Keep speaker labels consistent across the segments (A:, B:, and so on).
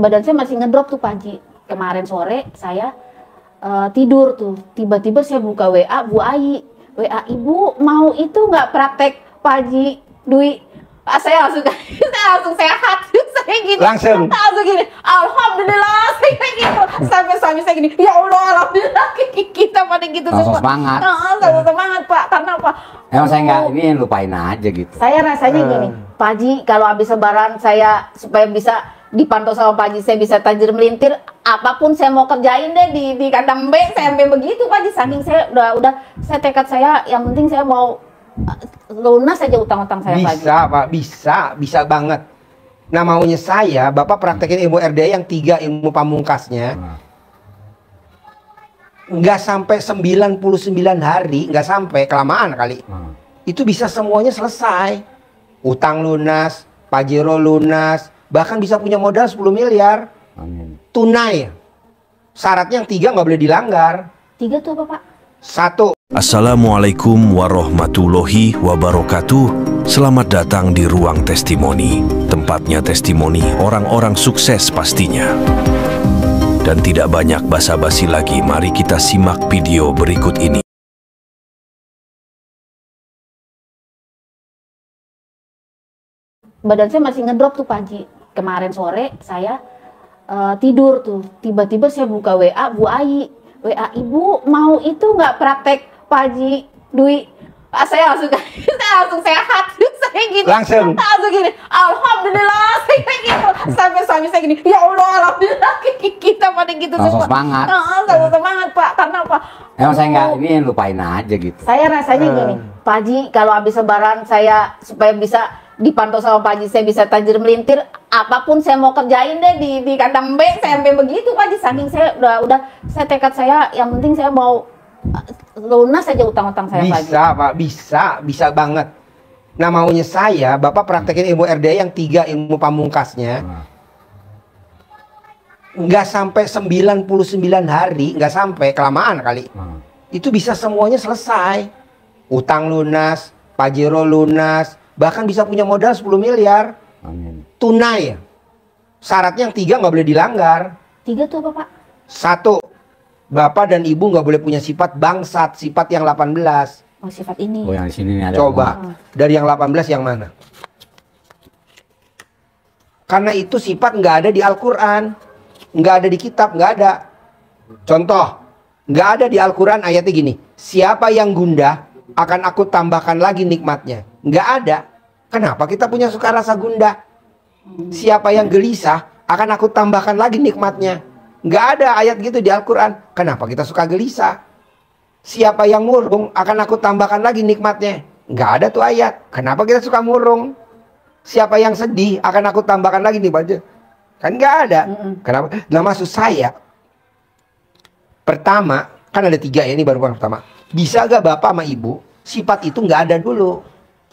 A: badan saya masih ngedrop tuh Pak Haji. Kemarin sore saya tidur tuh, tiba-tiba saya buka WA Bu Ai, WA Ibu mau itu nggak praktek Pak Haji Dwi. Saya langsung sehat. Saya gini, langsung gini, alhamdulillah saya gitu. Sampai suami saya gini, ya Allah alhamdulillah, kita pada gitu
B: semua. Semangat.
A: Langsung semangat Pak, karena apa?
B: Emang saya nggak ini lupain aja gitu.
A: Saya rasanya gini, Pak Haji kalau habis lebaran saya supaya bisa dipantau sama Pak Haji, saya bisa tajir melintir, apapun saya mau kerjain deh di kandang B, saya sampai begitu Pak Haji. Saking saya udah saya tekad saya, yang penting saya mau lunas saja utang-utang saya Pak Haji.
C: Bisa Pak, bisa banget. Nah maunya saya, Bapak praktekin ilmu RDA yang 3 ilmu pamungkasnya. Nggak sampai 99 hari, nggak sampai, kelamaan kali. Itu bisa semuanya selesai. Utang lunas, pajero lunas, bahkan bisa punya modal 10 miliar.
B: Amin.
C: Tunai. Syaratnya yang 3 nggak boleh dilanggar.
A: 3 tuh apa Pak?
C: 1.
D: Assalamualaikum warahmatullahi wabarakatuh. Selamat datang di Ruang Testimoni. Tempatnya testimoni orang-orang sukses pastinya. Dan tidak banyak basa-basi lagi, mari kita simak video berikut ini.
A: Badan saya masih ngedrop tuh Pak Haji. Kemarin sore saya tidur tuh, tiba-tiba saya buka WA Bu Ai, WA Ibu mau itu nggak praktek Pak Haji Dwi. Saya langsung sehat. Saya gini, langsung gini, alhamdulillah saya gitu. Sampai suami saya gini, ya Allah alhamdulillah, kita pada gitu semua.
B: Semangat.
A: Langsung semangat Pak, karena apa?
B: Emang saya nggak ini lupain aja gitu.
A: Saya rasanya gini, Pak Haji kalau habis lebaran saya supaya bisa dipantau sama Pak Haji, saya bisa tajir melintir, apapun saya mau kerjain deh di kandang B, saya sampai begitu Pak Haji. Saking saya udah saya tekad saya, yang penting saya mau lunas saja utang-utang saya Pak Haji.
C: Bisa Pak, bisa banget. Nah maunya saya, Bapak praktekin ilmu RDA yang 3 ilmu pamungkasnya. Nggak sampai 99 hari, nggak sampai, kelamaan kali. Itu bisa semuanya selesai. Utang lunas, pajero lunas, bahkan bisa punya modal 10 miliar.
B: Amin.
C: Tunai. Syaratnya yang 3 nggak boleh dilanggar.
A: 3 tuh apa Pak?
C: 1. Bapak dan Ibu nggak boleh punya sifat bangsat, sifat yang 18.
A: Oh sifat ini.
B: Oh yang di sini nih ada.
C: Coba, dari yang 18 yang mana? Karena itu sifat nggak ada di Al-Quran, nggak ada di kitab, nggak ada. Contoh, nggak ada di Al-Quran ayatnya gini, siapa yang gundah akan aku tambahkan lagi nikmatnya. Nggak ada. Kenapa kita punya suka rasa gundah? Siapa yang gelisah akan aku tambahkan lagi nikmatnya. Nggak ada ayat gitu di Al-Quran. Kenapa kita suka gelisah? Siapa yang murung akan aku tambahkan lagi nikmatnya. Nggak ada tuh ayat. Kenapa kita suka murung? Siapa yang sedih akan aku tambahkan lagi nikmatnya. Kan nggak ada. Kenapa? Nah maksud saya, pertama, kan ada 3 ya, ini baru pertama. Bisa gak Bapak sama Ibu, sifat itu nggak ada dulu.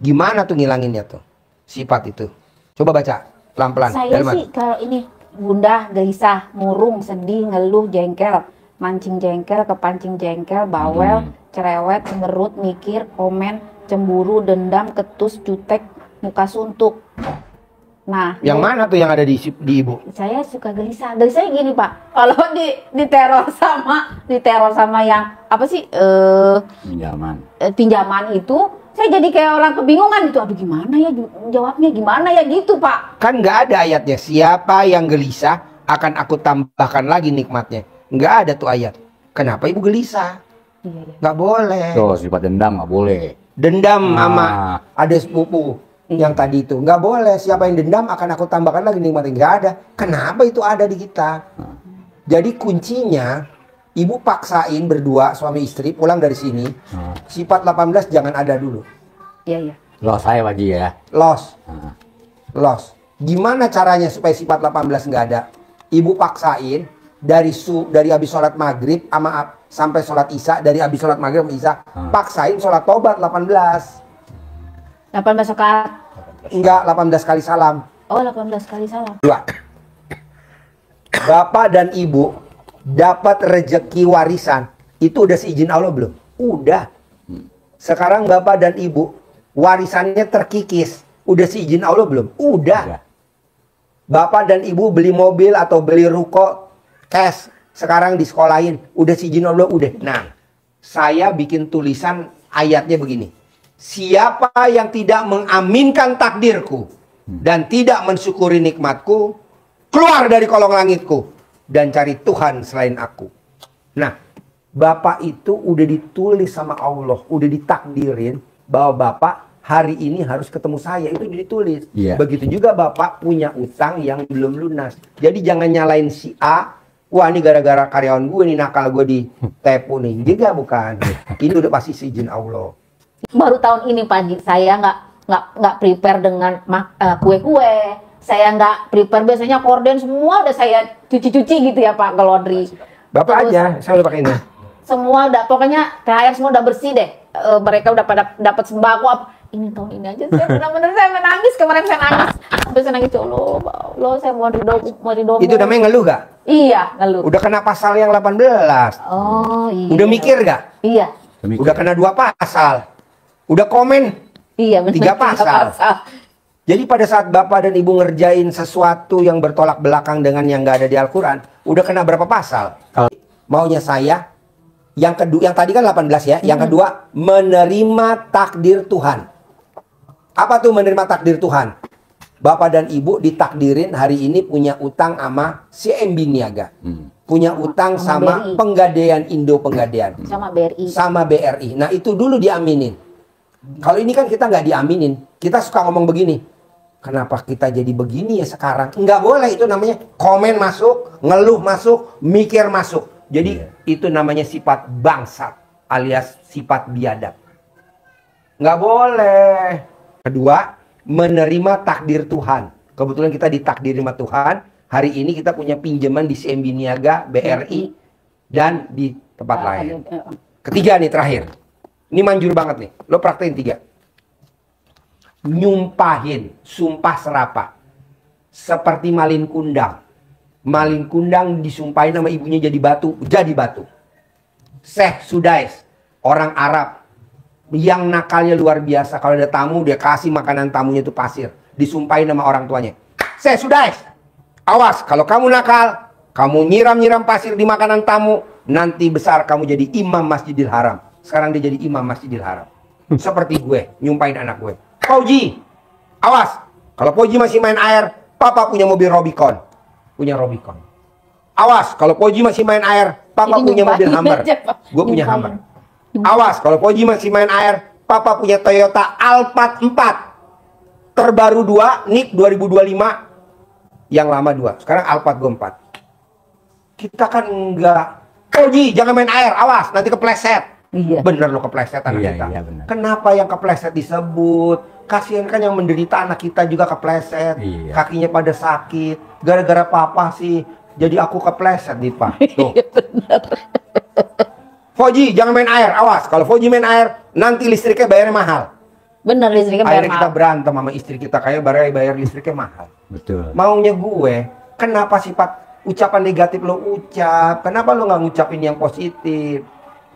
C: Gimana tuh ngilanginnya tuh? Sifat itu. Coba baca, pelan-pelan.
A: Saya sih kalau ini, gundah, gelisah, murung, sedih, ngeluh, jengkel, mancing jengkel, kepancing jengkel, bawel, cerewet, cemberut, mikir, komen, cemburu, dendam, ketus, jutek, muka suntuk. Nah,
C: yang mana tuh yang ada di Ibu?
A: Saya suka gelisah. Dari saya gini Pak, kalau diteror sama yang apa sih pinjaman itu, saya jadi kayak orang kebingungan itu. Aduh gimana ya jawabnya, gimana ya gitu Pak.
C: Kan nggak ada ayatnya. Siapa yang gelisah akan aku tambahkan lagi nikmatnya. Nggak ada tuh ayat. Kenapa Ibu gelisah? Nggak boleh.
B: Tuh sifat dendam nggak boleh.
C: Dendam sama ada sepupu yang tadi itu nggak boleh. Siapa yang dendam akan aku tambahkan lagi nikmatnya. Nggak ada. Kenapa itu ada di kita? Jadi kuncinya Ibu paksain berdua suami istri pulang dari sini. Sifat 18 jangan ada dulu.
A: Iya.
B: Los saya Pak Haji ya.
C: Los. Gimana caranya supaya sifat 18 nggak ada? Ibu paksain dari habis sholat maghrib sampai sholat isya, dari habis sholat maghrib sampai isya, paksain sholat tobat 18.
A: 18 rakaat.
C: Enggak, 18 kali salam.
A: Oh 18 kali salam.
C: 2. Bapak dan Ibu dapat rezeki warisan, itu udah seizin Allah belum? Udah. Sekarang Bapak dan Ibu warisannya terkikis, udah seizin Allah belum? Udah. Bapak dan ibu beli mobil atau beli ruko cash, sekarang disekolahin, udah si izin Allah, udah. Nah, saya bikin tulisan ayatnya begini. Siapa yang tidak mengaminkan takdirku dan tidak mensyukuri nikmatku, keluar dari kolong langitku dan cari Tuhan selain aku. Nah, Bapak itu udah ditulis sama Allah, udah ditakdirin bahwa Bapak hari ini harus ketemu saya, itu ditulis.
B: Iya.
C: Begitu juga Bapak punya utang yang belum lunas. Jadi jangan nyalain si A, wah ini gara-gara karyawan gue nih nakal, gue ditepu nih. Juga bukan. Ini udah pasti seizin Allah.
A: Baru tahun ini Pak Haji, saya nggak prepare dengan kue-kue. Saya nggak prepare, biasanya korden semua udah saya cuci-cuci gitu ya Pak ke laundry.
C: Bapak
A: Terus,
C: aja, saya udah pakai ini.
A: Semua udah, pokoknya THR semua udah bersih deh. Mereka udah pada dapat sembako apa. Ini tahun ini aja saya benar-benar saya menangis, kemarin saya nangis. Sampai saya nangis, Allah saya mau ridho.
C: Itu namanya ngeluh gak?
A: Iya, ngeluh.
C: Udah kena pasal yang 18.
A: Oh iya.
C: Udah mikir gak?
A: Iya.
C: Udah kena 2 pasal. Udah komen
A: Iya benar.
C: 3 pasal. Jadi pada saat Bapak dan Ibu ngerjain sesuatu yang bertolak belakang dengan yang nggak ada di Al-Quran, udah kena berapa pasal? Maunya saya, yang kedua, yang tadi kan 18 ya, yang kedua menerima takdir Tuhan. Apa tuh menerima takdir Tuhan? Bapak dan Ibu ditakdirin hari ini punya utang sama CMB Niaga. Punya utang sama
A: BRI.
C: Penggadaian Indo Penggadaian.
A: Sama BRI.
C: Sama BRI. Nah itu dulu diaminin. Kalau ini kan kita nggak diaminin. Kita suka ngomong begini. Kenapa kita jadi begini ya sekarang? Nggak boleh, itu namanya komen masuk, ngeluh masuk, mikir masuk. Jadi itu namanya sifat bangsat alias sifat biadab. Nggak boleh. Kedua, menerima takdir Tuhan. Kebetulan kita ditakdir sama Tuhan. Hari ini kita punya pinjaman di CMB Niaga, BRI, dan di tempat lain. Ketiga nih terakhir. Ini manjur banget nih. Lo praktekin 3. Nyumpahin, sumpah serapah. Seperti malin kundang. Malin kundang disumpahin sama ibunya jadi batu. Jadi batu. Syekh Sudais, orang Arab. Yang nakalnya luar biasa. Kalau ada tamu, dia kasih makanan tamunya itu pasir. Disumpahin sama orang tuanya. Syekh Sudais, awas kalau kamu nakal, kamu nyiram-nyiram pasir di makanan tamu, nanti besar kamu jadi imam Masjidil Haram. Sekarang dia jadi imam Masjidil Haram. Seperti gue, nyumpahin anak gue. Fauji, awas. Kalau Fauji masih main air, papa punya mobil Robicon. Punya Robicon. Awas, kalau Fauji masih main air, papa
A: Ini
C: punya mobil
A: nyumpahin
C: Hummer.
A: aja, Pak.
C: Gue punya
A: Nyumpahin.
C: Hummer. Awas, kalau Fauji masih main air, papa punya Toyota Alphard 4. Terbaru 2, NIK 2025. Yang lama 2. Sekarang Alphard gue 4. Kita kan enggak. Fauji, jangan main air, awas, nanti kepleset.
A: Iya.
C: Bener lo kepleset anak kita.
B: Iya, benar.
C: Kenapa yang kepleset disebut? Kasihan kan yang menderita anak kita juga kepleset.
B: Iya.
C: Kakinya pada sakit. Gara-gara papa sih. Jadi aku kepleset nih Pak. Tuh. Fauji jangan main air. Awas. Kalau Fauji main air, nanti listriknya bayarnya mahal.
A: Bener listriknya bayar
C: Akhirnya kita
A: mahal.
C: berantem sama istri kita. Kayak bayar listriknya mahal.
B: Betul.
C: Maunya gue, kenapa sifat ucapan negatif lo ucap? Kenapa lo nggak ngucapin yang positif?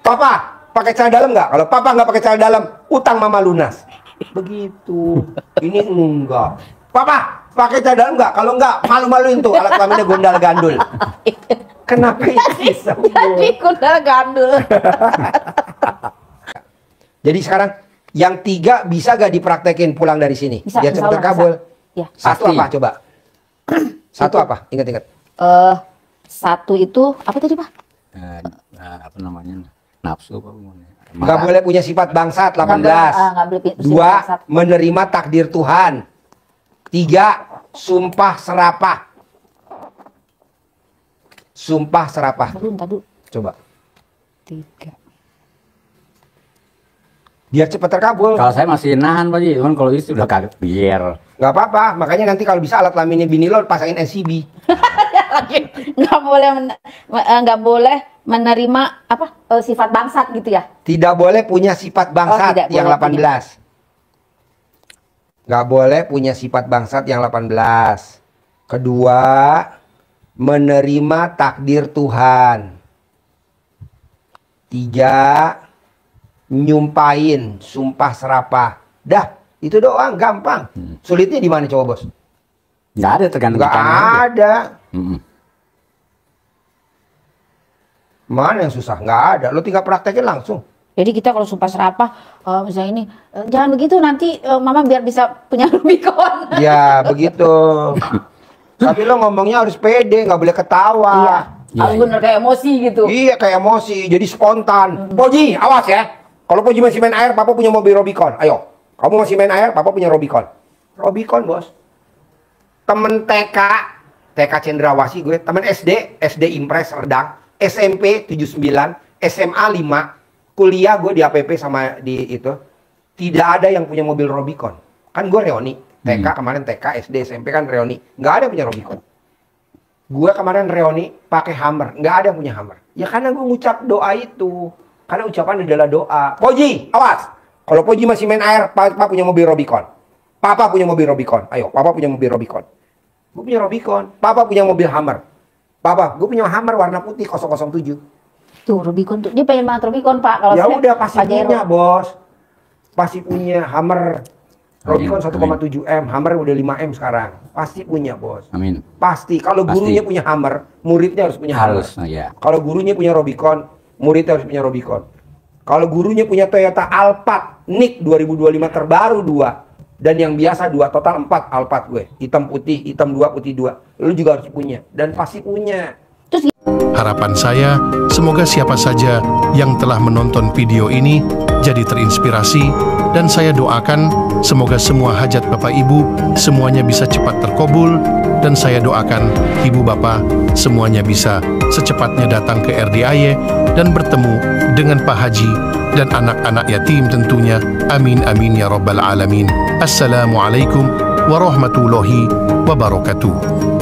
C: Papa, pakai celana dalam nggak? Kalau papa nggak pakai celana dalam, utang mama lunas. Begitu. Ini enggak. Papa, pakai celana dalam nggak? Kalau nggak, malu-maluin tuh alat kelaminnya gondal gandul. Kenapa itu bisa?
A: Jadi kundal gandul.
C: Jadi sekarang yang 3 bisa gak dipraktekin pulang dari sini?
A: Bisa,
C: Biar
A: insya
C: cepat
A: Allah
C: terkabul.
A: bisa. Ya.
C: Satu
B: Pasti.
C: apa coba? Satu apa? Ingat-ingat.
A: Satu itu apa tadi Pak?
B: Apa namanya? Nafsu apa namanya?
C: Nggak boleh punya sifat bangsat 18.
A: Nggak boleh sifat
C: 2.
A: bangsat.
C: Menerima takdir Tuhan. 3. Sumpah serapah. Sumpah serapah.
A: Tadu.
C: Coba.
A: 3.
C: Biar cepat terkabul.
B: Kalau saya masih nahan Pak Ji, cuman kalau istri udah kaget biar.
C: Nggak apa-apa. Makanya nanti kalau bisa alat kelaminnya bini lo pasangin NCB.
A: Nggak boleh menerima apa sifat bangsat gitu ya?
C: Tidak boleh punya sifat bangsat
A: tidak
C: yang
A: boleh
C: 18. Nggak boleh punya sifat bangsat yang 18. Kedua, menerima takdir Tuhan. 3. Nyumpahin, sumpah serapah. Dah, itu doang, gampang. Sulitnya di mana coba bos?
B: Nggak ada tergantung
C: Nggak
B: kitanya aja.
C: ada.
B: Mm-mm.
C: Mana yang susah? Nggak ada. Lo tinggal praktekin langsung.
A: Jadi kita kalau sumpah serapah, misalnya ini, jangan begitu nanti mama biar bisa punya Rubicon.
C: Ya begitu. Tapi lo ngomongnya harus pede, nggak boleh ketawa.
A: Iya, harus bener kayak emosi gitu.
C: Iya kayak emosi, jadi spontan. Poji, awas ya. Kalau Poji masih main air, papa punya mobil Rubicon. Ayo, kamu masih main air, papa punya Rubicon. Rubicon bos. Temen TK Cendrawasih gue. Temen SD Impres Serdang. SMP 79, SMA 5. Kuliah gue di APP sama di itu. Tidak ada yang punya mobil Rubicon. Kan gue reoni. TK kemarin TK, SD, SMP kan reoni. Nggak ada yang punya Rubicon. Gue kemarin reoni pakai Hummer. Nggak ada yang punya Hummer. Ya karena gue ngucap doa itu. Karena ucapan adalah doa. Poji, awas. Kalau Poji masih main air, papa punya mobil Rubicon. Papa punya mobil Rubicon. Ayo, papa punya mobil Rubicon. Gue punya Rubicon. Papa punya mobil Hummer. Papa, gue punya Hummer warna putih 007.
A: Tuh Rubicon tuh, dia pengen banget Rubicon Pak. Kalau
C: Ya
A: saya,
C: udah pasti
A: Pajero.
C: punya bos. Pasti punya Hummer. Rubicon 1,7 M, Hummer udah 5 M sekarang. Pasti punya bos.
B: Amin.
C: Pasti. Kalau
B: Pasti.
C: gurunya punya Hummer, muridnya harus punya
B: Harus,
C: Hummer.
B: ya.
C: Kalau gurunya punya Rubicon, muridnya harus punya Rubicon. Kalau gurunya punya Toyota Alphard Nick 2025 terbaru 2. Dan yang biasa 2, total 4 Alphard gue. Hitam putih, hitam 2, putih 2. Lu juga harus punya. Dan pasti punya.
E: Harapan saya, semoga siapa saja yang telah menonton video ini jadi terinspirasi, dan saya doakan semoga semua hajat Bapak Ibu semuanya bisa cepat terkabul, dan saya doakan Ibu Bapak semuanya bisa secepatnya datang ke RDIY dan bertemu dengan Pak Haji dan anak-anak yatim tentunya. Amin amin ya rabbal alamin. Assalamualaikum warahmatullahi wabarakatuh.